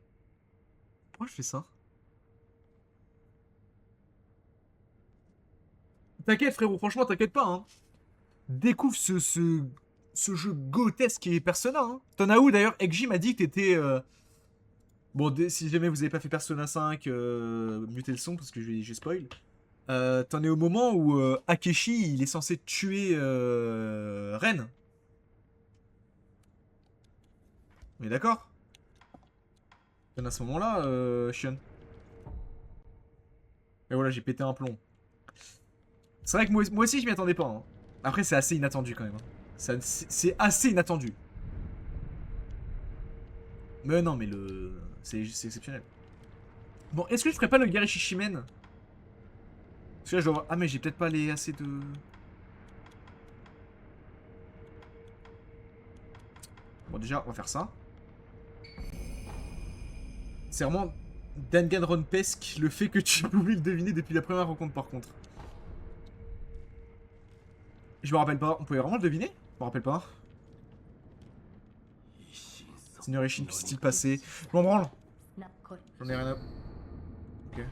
Pourquoi je fais ça? T'inquiète frérot, franchement t'inquiète pas hein. Découvre ce jeu grotesque qui est Persona hein. T'en as où d'ailleurs? Ekji m'a dit que t'étais... Bon, si jamais vous avez pas fait Persona 5, mutez le son parce que j'ai spoil. T'en es au moment où Akeshi il est censé tuer Ren. Mais d'accord? T'en as à ce moment-là, Shion. Et voilà, j'ai pété un plomb. C'est vrai que moi aussi je m'y attendais pas. Hein. Après c'est assez inattendu quand même. Hein. C'est assez inattendu. Mais non, mais c'est exceptionnel. Bon, est-ce que je ferais pas le Garishi Shimen? Parce que là je dois avoir... Ah mais j'ai peut-être pas les assez de... Bon déjà, on va faire ça. C'est vraiment Danganronpesque le fait que tu pouvais le deviner depuis la première rencontre par contre. Je me rappelle pas, on pouvait vraiment le deviner? Je me rappelle pas. Seigneur Ishin, que s'est-il passé? Je m'en branle. J'en ai rien à... Ok.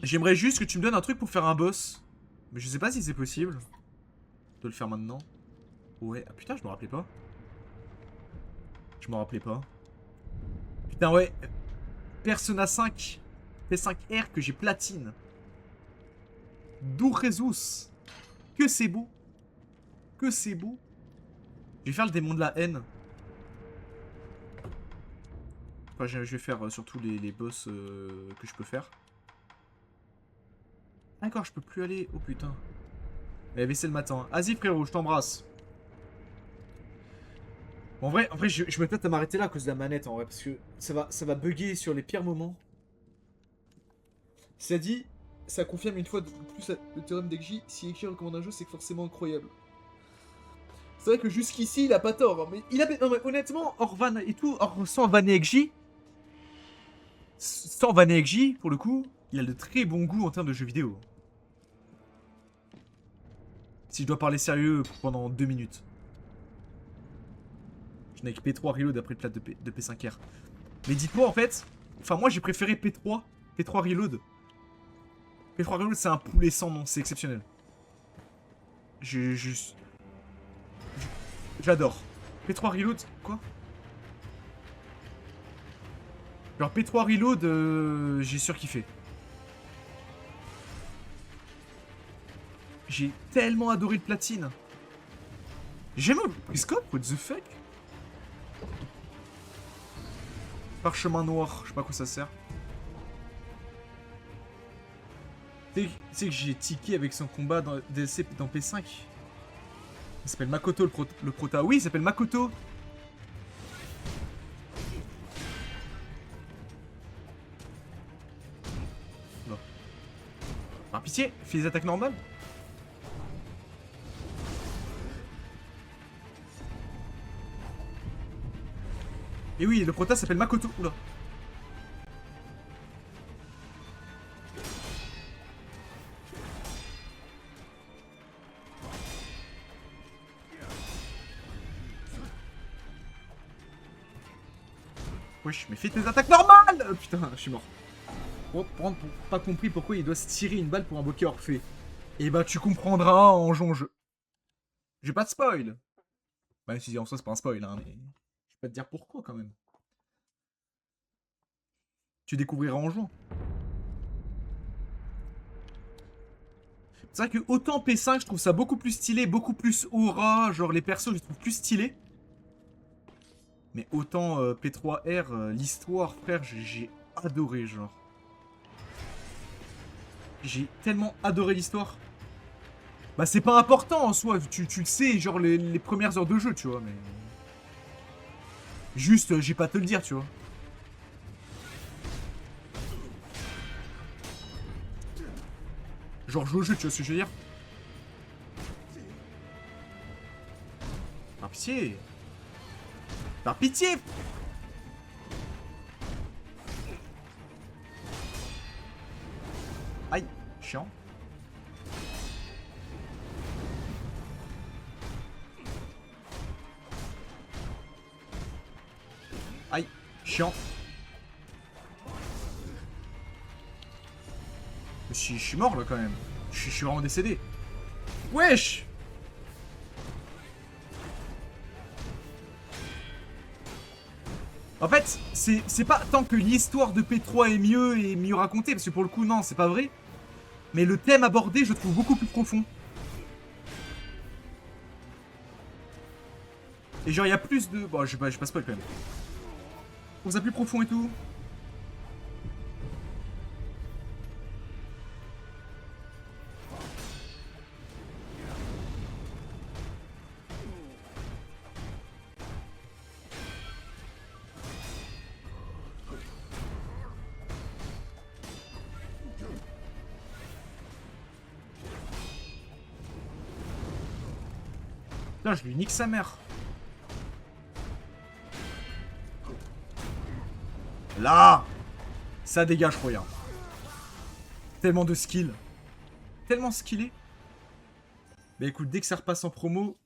J'aimerais juste que tu me donnes un truc pour faire un boss. Mais je sais pas si c'est possible. De le faire maintenant. Ouais, ah putain, je me rappelais pas. Je me rappelais pas. Putain, ouais. Persona 5. P5R que j'ai platine. Dourezus. Que c'est beau. Que c'est beau. Je vais faire le démon de la haine. Enfin, je vais faire surtout les boss que je peux faire. D'accord, je peux plus aller. Oh putain. Eh, mais c'est le matin. Vas-y frérot, je t'embrasse. Bon, en vrai je me tâte à m'arrêter là à cause de la manette en vrai. Parce que ça va bugger sur les pires moments. Cela dit, ça confirme une fois de plus le théorème d'Ekji. Si Ekji recommande un jeu, c'est forcément incroyable. C'est vrai que jusqu'ici, il a pas tort. Hein, mais il a... Non, mais honnêtement, hors van et tout, sans van et Ekji, sans van et Ekji, pour le coup, il a de très bons goûts en termes de jeux vidéo. Si je dois parler sérieux pendant 2 minutes. Je n'ai que P3 Reload après le plat de P5R. Mais dites-moi en fait, enfin moi j'ai préféré P3 Reload. P3 Reload c'est un poulet sans nom, c'est exceptionnel. J'adore. P3 Reload, quoi? Genre P3 Reload, j'ai surkiffé. J'ai tellement adoré le platine. J'ai même le scope, what the fuck? Parchemin noir, je sais pas à quoi ça sert. Tu sais que j'ai tiqué avec son combat dans DLC dans P5. Il s'appelle Makoto le prota. Oui, il s'appelle Makoto. Non. Par pitié, fais des attaques normales. Et oui, le prota s'appelle Makoto. Oula. Wesh, mais fais tes attaques normales. Putain, je suis mort. Pour pas compris pourquoi il doit se tirer une balle pour invoquer Orphée. Et bah tu comprendras en jouant au jeu. J'ai pas de spoil. Même si en soi c'est pas un spoil, hein, mais... Je vais pas te dire pourquoi quand même. Tu découvriras en jouant. C'est vrai que autant P5, je trouve ça beaucoup plus stylé, beaucoup plus aura, genre les persos, je les trouve plus stylés. Mais autant P3R, l'histoire, frère, j'ai adoré, genre. J'ai tellement adoré l'histoire. Bah c'est pas important en soi, tu le sais, genre les premières heures de jeu, tu vois, mais... Juste, j'ai pas à te le dire, tu vois. Genre, joue au jeu, tu vois ce que je veux dire? Par pitié! Par pitié! Aïe, chiant. Aïe, chiant. Je suis mort là quand même. Je suis vraiment décédé. Wesh! En fait, c'est pas tant que l'histoire de P3 est mieux racontée, parce que pour le coup, non, c'est pas vrai. Mais le thème abordé, je le trouve beaucoup plus profond. Et genre, il y a plus de... Bon, je vais pas spoil quand même. Je trouve ça plus profond et tout. Putain, je lui nique sa mère. Là! Ça dégage, regarde. Tellement de skill. Tellement skillé. Mais écoute, dès que ça repasse en promo,